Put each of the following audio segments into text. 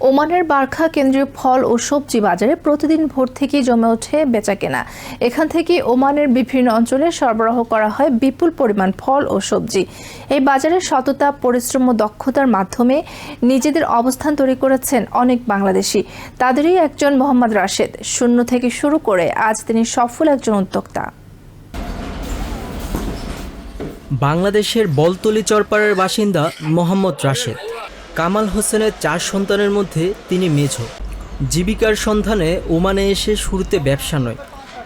ওমানের বারখা কেন্দ্রীয় ফল ও সবজি বাজারে প্রতিদিন ভোর থেকেই জমে ওঠে বেচাকেনা। এখান থেকে ওমানের বিভিন্ন অঞ্চলে সরবরাহ করা হয় বিপুল পরিমাণ ফল ও সবজি। এই বাজারে সততা, পরিশ্রম ও দক্ষতার মাধ্যমে নিজেদের অবস্থান তৈরি করেছেন অনেক বাংলাদেশি। তাদেরই একজন মোহাম্মদ রাশেদ। শূন্য থেকে শুরু করে আজ তিনি সফল একজন উদ্যোক্তা। বাংলাদেশের বলতলী চরপাড়ার বাসিন্দা মোহাম্মদ রাশেদ। কামাল হোসেনের 4 সন্তানের মধ্যে তিনি মেঝো। জীবিকার সন্ধানে ওমানে এসে শুরুতে ব্যবসা নয়,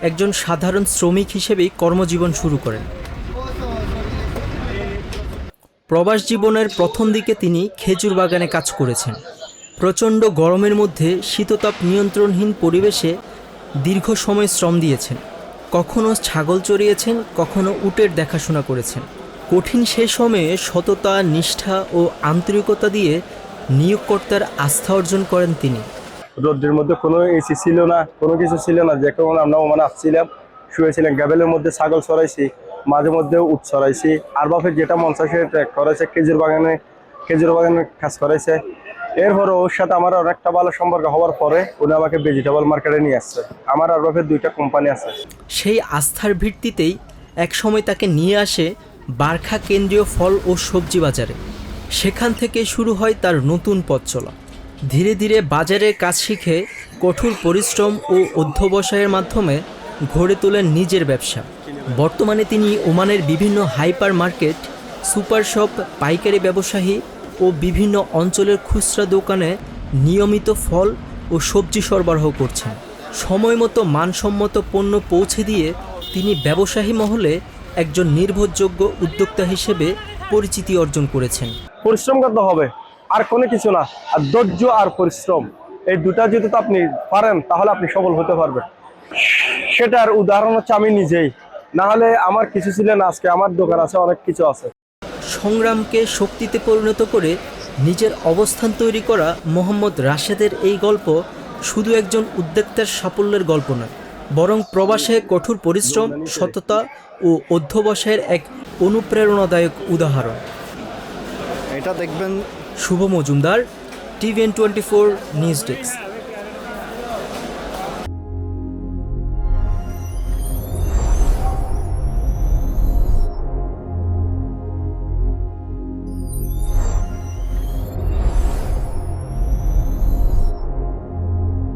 একজন সাধারণ শ্রমিক হিসেবেই কর্মজীবন শুরু করেন। প্রবাস জীবনের প্রথম দিকে তিনি খেজুর বাগানে কাজ করেছেন। প্রচণ্ড গরমের মধ্যে শীততাপ নিয়ন্ত্রণহীন পরিবেশে দীর্ঘ সময় শ্রম দিয়েছেন। কখনো ছাগল চড়িয়েছেন, কখনো উটের দেখাশোনা করেছেন। কঠিন সে সময়ে সততা, নিষ্ঠা ও আন্তরিকতা দিয়ে নিয়োগকর্তার আস্থা অর্জন করেন তিনি। রোদ্রের মধ্যে কোনো এসি ছিল না, কোনো কিছু ছিল না, যে কেমন আমরা ওমানে আসছিলাম, শুয়েছিলাম। গ্যাবেলের মধ্যে ছাগল চড়াইছি, মাঝে মধ্যে উট চড়াইছি। আর বাপের যেটা মন চায় সেটা করেছে, খেজুর বাগানে কাজ করেছে। এরপরে ওর সাথে আমার আর একটা ভালো সম্পর্ক হওয়ার পরে উনি আমাকে ভেজিটেবল মার্কেটে নিয়ে আসছে। আমার আর বাপের 2টা কোম্পানি আছে। সেই আস্থার ভিত্তিতেই একসময় তাকে নিয়ে আসে বারখা কেন্দ্রীয় ফল ও সবজি বাজারে। সেখান থেকে শুরু হয় তার নতুন পথ চলা। ধীরে ধীরে বাজারের কাজ শিখে কঠোর পরিশ্রম ও অধ্যবসায়ের মাধ্যমে গড়ে তোলেন নিজের ব্যবসা। বর্তমানে তিনি ওমানের বিভিন্ন হাইপার মার্কেট, সুপার শপ, পাইকারি ব্যবসায়ী ও বিভিন্ন অঞ্চলের খুচরা দোকানে নিয়মিত ফল ও সবজি সরবরাহ করছেন। সময়মতো মানসম্মত পণ্য পৌঁছে দিয়ে তিনি ব্যবসায়ী মহলে একজন নির্ভরযোগ্য উদ্যোক্তা হিসেবে পরিচিতি অর্জন করেছেন। পরিশ্রম করতে হবে, আর কোনো কিছু না। আর ধৈর্য আর পরিশ্রম, এই দুটা যদি আপনি পারেন তাহলে আপনি সফল হতে পারবেন। সেটার উদাহরণ হচ্ছে আমি নিজেই। না হলে আমার কিছু ছিল না, আজকে আমার দোকান আছে, অনেক কিছু আছে। সংগ্রামকে শক্তিতে পরিণত করে নিজের অবস্থান তৈরি করা মোহাম্মদ রাশেদের এই গল্প শুধু একজন উদ্যোক্তার সাফল্যের গল্প নয়, বরং প্রবাসে কঠোর পরিশ্রম, সততা ও অধ্যবসায়ের এক অনুপ্রেরণাদায়ক উদাহরণ। এটা দেখবেন। শুভ মজুমদার, TVN24 নিউজ ডেস্ক।